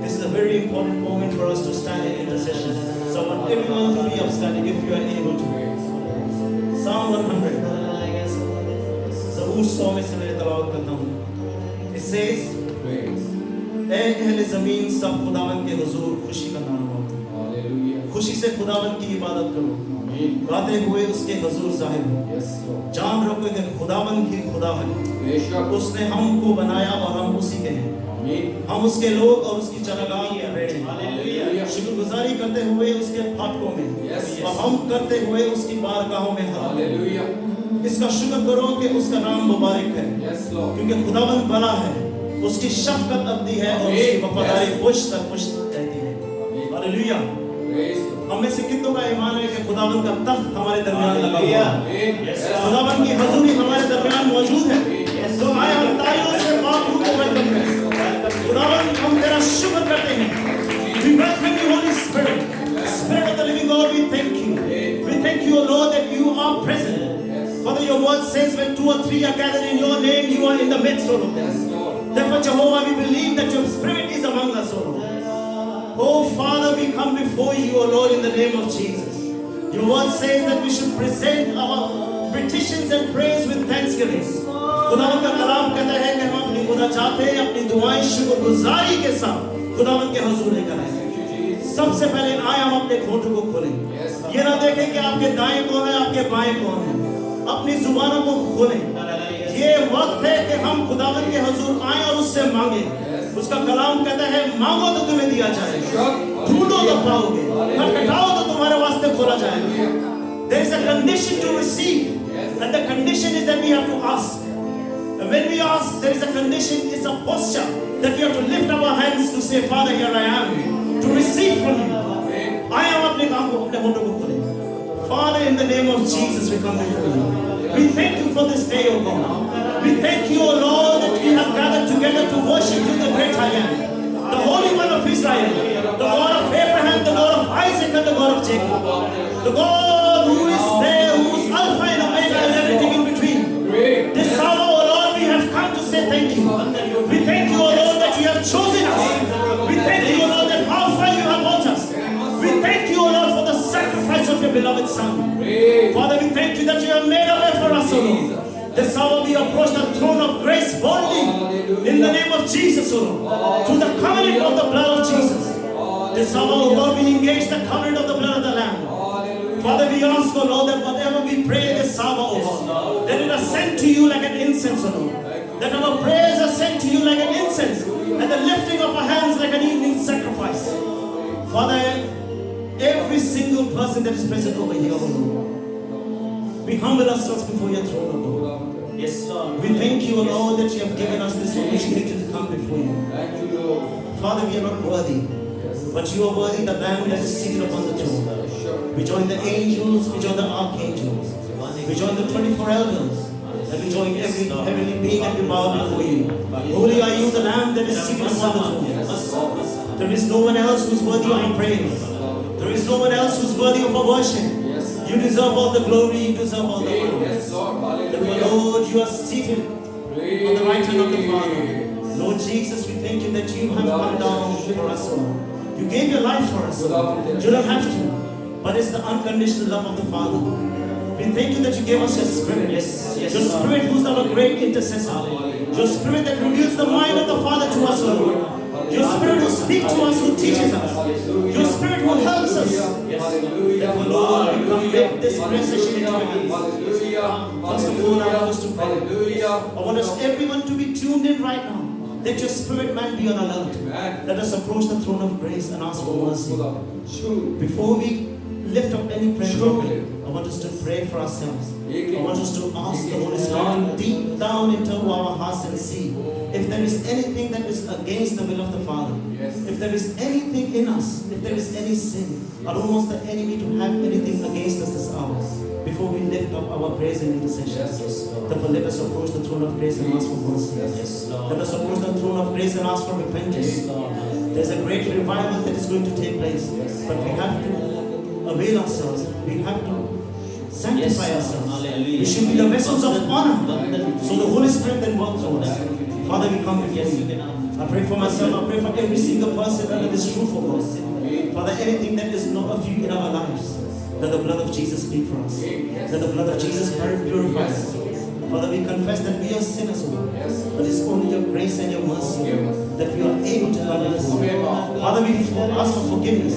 This is a very important moment for us to stand in intercession. So I want everyone to be upstanding if you are able to. Psalm 100. So उस सौ में से मैं तलावत करता हूँ. It says, ऐ अहले ज़मीन सब खुदावन के हुजूर खुशी का नाम हो. खुशी से खुदावन की इबादत करो. गाते हुए उसके हुजूर ज़ाहिर हो. जान रखो कि खुदावन ही खुदा है. उसने हमको बनाया और हम उसी के हैं. हम उसके लोग और उसकी चरागाह के भेड़ हैं. शुक्रगुजारी करते हुए उसके फाटकों में और हम करते हुए उसकी बारगाहों में. इसका शुक्र करो कि उसका नाम मुबारक है, क्योंकि खुदावंद बड़ा है, उसकी शफ़क़त अबदी है और उसकी वफादारी पुश तक पुश रहती है. हालेलुया. हम में से कितनों का ईमान है कि खुदावंद का तख्त हमारे दरमियान लगा हुआ है, खुदावंद की हज़ूरी हमारे दरमियान मौजूद है. तो आए हम तालियों से बाप को वेलकम करें. खुदावंद हम तेरा शुक्र करते हैं. We welcome you, Holy Spirit. Spirit of the living God, we thank you. We thank you, O Lord, that you are present. Father, your word says when 2 or 3 are gathered in your name, you are in the midst, O Lord. Therefore, Jehovah, we believe that your Spirit is among us, O Lord. Oh, Father, we come before you, O Lord, in the name of Jesus. Your word says that we should present our petitions and prayers with thanksgiving. खुदावंद का कलाम कहता है कि हम अपनी मुनाजातें, अपनी दुआएं शुक्रगुजारी के साथ खुदावंद के हुजूर लेकर आए. सबसे पहले आए हम अपने घोंटों को खोलें. ये ना देखें कि आपके दाएं कौन है, आपके बाएं कौन है. अपनी जुबानों को खोलें. ये वक्त है कि हम खुदावंद के हुजूर आए और उससे मांगे. उसका कलाम कहता है मांगो तो तुम्हें दिया जाएगा, ढूंढो तो पाओगे, खटखटाओ तो तुम्हारे वास्ते खोला जाएगा. There is a condition to receive, and the condition is that we have to ask. And when we ask, there is a condition, it's a posture that we have to lift our hands to say, Father, here I am, to receive from you. I am अपने काम को अपने होठों को खोलें. Father, in the name of Jesus, we come before you. We thank you for this day, O God. We thank you, O Lord, that we have gathered together to worship you, the great I am, the Holy One of Israel, the God of Abraham, the God of Isaac, and the God of Jacob, the God who is there, who is Alpha and Omega and everything in between. This hour, O Lord, we have come to say thank you. We thank you, O Lord, that you have chosen us. We thank you, O Lord, that how far you have brought us. We thank you, O Lord, for the sacrifice of your beloved Son. Father, we thank you that you have made a way for us, O Lord. This hour we approach the throne of grace boldly in the name of Jesus, O Lord, through the covenant of the blood of Jesus. This hour, O God, we engage the covenant of the blood of the Lamb. Father, we ask, O Lord, that whatever we pray this hour, O Lord, that it is sent to you like an incense, O Lord. That our prayers are sent to you like an incense, and the lifting of our hands like an evening sacrifice. Father, every single person that is present over here, O Lord, we humble ourselves before your throne, O Lord. Yes, Lord. We thank you, O Lord, that you have given us this opportunity to come before you. Thank you, Lord. Father, we are not worthy, but you are worthy, the Lamb that is seated upon the throne. We join the angels, we join the archangels, we join the 24 elders, and we join every heavenly being and we bow before you. Holy are you, the Lamb that is seated upon the throne. There is no one else who is worthy of our praise. There is no one else who is worthy of our worship. You deserve all the glory, you deserve all the honor. Therefore, Lord, you are seated on the right hand of the Father. Lord Jesus, we thank you that you have come down for us, Lord. You gave your life for us. You don't have to, but it's the unconditional love of the Father. We thank you that you gave us your Spirit. Your Spirit who is our great intercessor. Your Spirit that reveals the mind of the Father to us, Lord. Your Spirit who speaks to us, who teaches us. Your Spirit who helps us. Therefore, Lord, we commit this prayer session into your hands. First of all, I want us to pray. I want us everyone to be tuned in right now. Let your spirit man be on alert. Let us approach the throne of grace and ask for mercy. Before we lift up any prayer topic, I want us to pray for ourselves. I want us to ask the Holy Spirit deep down into our hearts and see if there is anything that is against the will of the Father. If there is anything in us, if there is any sin, I don't want the enemy to have anything against us this hour. Before we lift up our praise and intercession, therefore let us approach the throne of grace and ask for mercy. Let us approach the throne of grace and ask for repentance. There's a great revival that is going to take place. But we have to avail ourselves. We have to sanctify ourselves. We should be the vessels of honor. So the Holy Spirit then works through us. Father, we come before you. I pray for myself. I pray for every single person under this roof, oh God. Father, anything that is not of you in our lives, let the blood of Jesus speak for us. Let the blood of Jesus purify us. Father, we confess that we are sinners, oh God. But it's only your grace and your mercy that we are able to come before you. Father, we ask for forgiveness.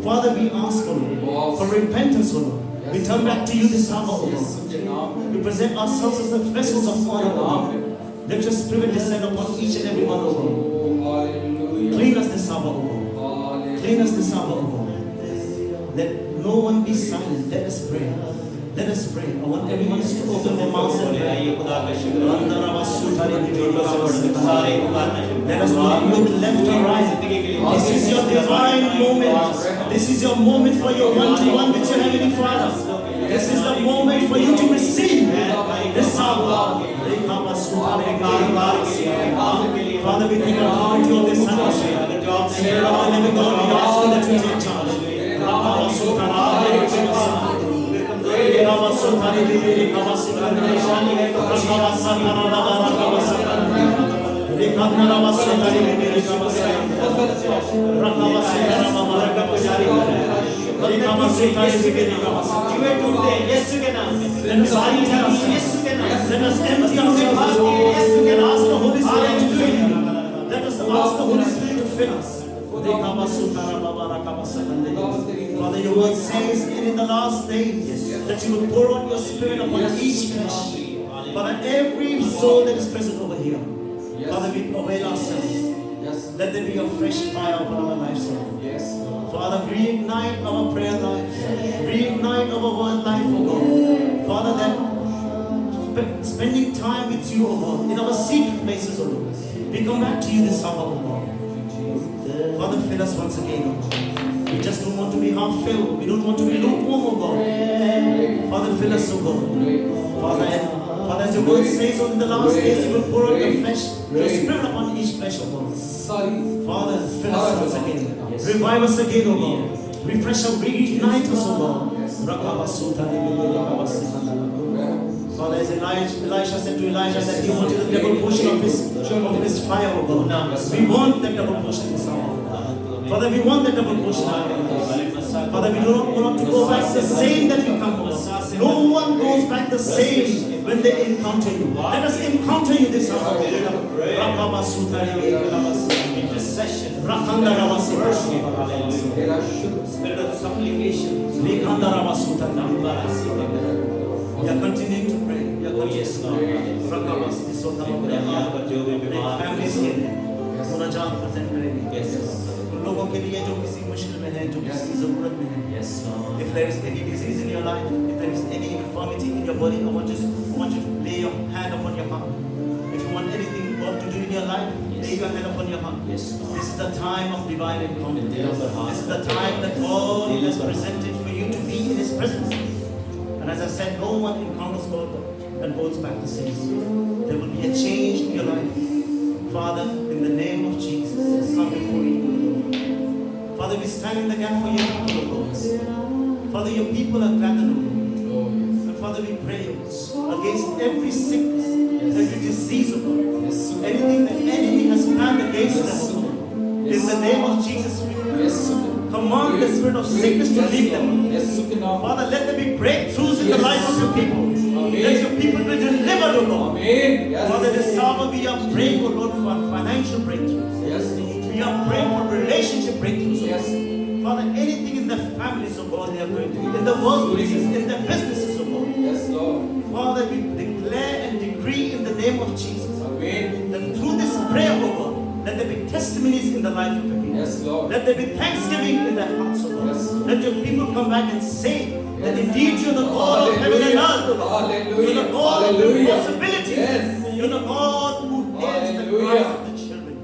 Father, we ask, oh Lord, for repentance, oh Lord. We turn back to you this hour, oh Lord. We present ourselves as the vessels of honor, oh Lord. Let your spirit descend upon each and every one, oh Lord. Clean us this hour, oh Lord. Clean us this hour, oh Lord. Let no one be silent. Let us pray. Let us pray. I want everyone to open their mouths and pray. Let us not look left or right. This is your divine moment. This is your moment for your one-to-one with your Heavenly Father. This is the moment for you to receive this hour. Father, we take authority on this house. Spirit of the living God, we ask you that you take charge. Let us empty ourselves and ask the Holy Spirit to fill you. Let us ask the Holy Spirit to fill us. Father, your word says in the last days that you will pour out your spirit upon each flesh. Father, every soul that is present over here, Father, we avail ourselves. Let there be a fresh fire upon our lives. Father, reignite our prayer life. Reignite our word life, oh God. Father, that spending time with you, oh God, in our secret places, oh Lord. We come back to you this hour, oh God. Father, fill us once again, oh God. We just don't want to be half filled. We don't want to be lukewarm, oh God. Father, fill us, oh God. Father, as your word says, in the last days you will pour out your flesh, your spirit upon each flesh, oh God. Father, fill us once again. Revive us again, oh God. Refresh us, reignite us, oh God. Father, as Elisha said to Elijah that he wanted the double portion of his fire, oh God. We want that double portion this hour. Father, we want that double portion. Father, we do not want to go back the same that we come. No one goes back the same when they encounter you. Let us encounter you this hour. Spirit of supplication. We are continuing to pray. We are continuing to pray. Families here. मुनाजात present करेंगे. उन लोगों के लिए जो किसी मुश्किल में है, जो किसी ज़रूरत में है. If there is any disease in your life, if there is any infirmity in your body, I want you to lay your hand upon your heart. If you want anything God to do in your life, lay your hand upon your heart. This is the time of divine encounter. This is the time that God has presented for you to be in His presence. And as I said, no one encounters God and goes back the same. There will be a change in your life. Father, in the name of Jesus, come before you, Lord. Father, we stand in the gap for your people, Lord. Father, your people are gathered, Lord. And Father, we pray against every sickness, every disease, Lord. Anything the enemy has planned against them, Lord. In the name of Jesus, we command the spirit of sickness to leave them. Father, let there be breakthroughs in the life of your people. Let your people be delivered, O Lord. Father, this hour we are praying, O Lord, for financial breakthroughs. We are praying for relationship breakthroughs. Father, anything in the families, O God, they are going to be, in the workplaces, in the businesses, O God. Father, we declare and decree in the name of Jesus that through this prayer, O God, let there be testimonies in the life of the people. Let there be thanksgiving in their hearts, O God. Let your people come back and say that indeed you are the God of heaven and earth, O God. You are the God of possibilities. You are the God who hears the cries of the children.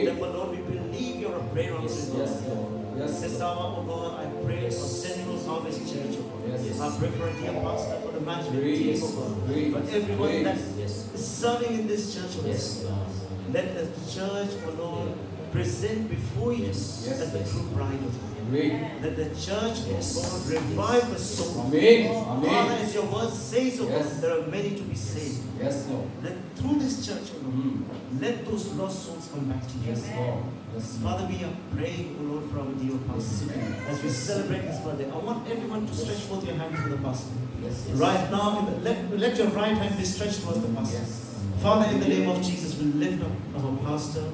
Therefore, Lord, we believe you are a prayer answering God. This hour, O God, I pray for Central Harvest Church, O God. I pray for a dear pastor, for the management team, O God. For everyone that is serving in this church, O God. Let the church, O Lord, present before you as the true bride of God. That the church of God revive the soul. Father, as your word says, O God, there are many to be saved. That through this church, O Lord, let those lost souls come back to you. Father, we are praying, O Lord, for our dear pastor. As we celebrate his birthday, I want everyone to stretch forth your hand to the pastor. Right now, let your right hand be stretched towards the pastor. Father, in the name of Jesus, we lift up our pastor.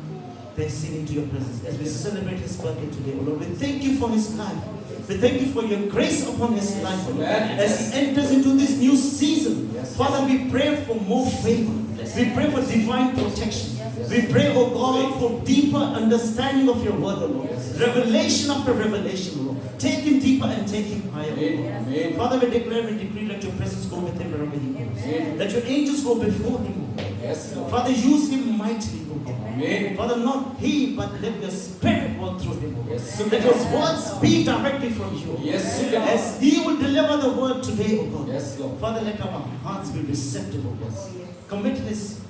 They're singing to your presence as we celebrate his birthday today, O Lord. We thank you for his life. We thank you for your grace upon his life, O Lord. As he enters into this new season, Father, we pray for more favor. We pray for divine protection. We pray, O God, for deeper understanding of your word, O Lord. Revelation after revelation, O Lord. Take him deeper and take him higher, O Lord. Father, we declare and decree, let your presence go with him wherever he goes. Let your angels go before him, O God. Father, use him mightily, O God. Father, not he, but let your spirit work through him, O God. Let his words be directly from you. As he will deliver the word today, O God. Father, let our hearts be receptive, O God. Commit his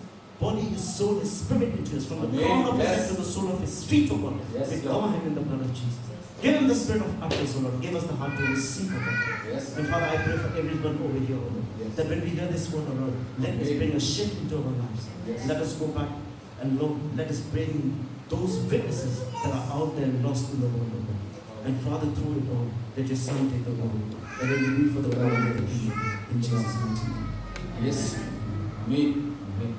body, his soul, his spirit into us, from the crown of his head to the sole of his feet, O God. We cover him in the blood of Jesus. Give him the spirit of utterance, O Lord. Give us the heart to receive, O God. And Father, I pray for everyone over here, O Lord, that when we hear this word, O Lord, let us bring a shift into our lives. Let us go back and Lord, let us bring those witnesses that are out there lost in the world, O God. And Father, through it all, let your Son take the world. And let it be for the glory of the King. In Jesus' mighty name. Amen. Amen.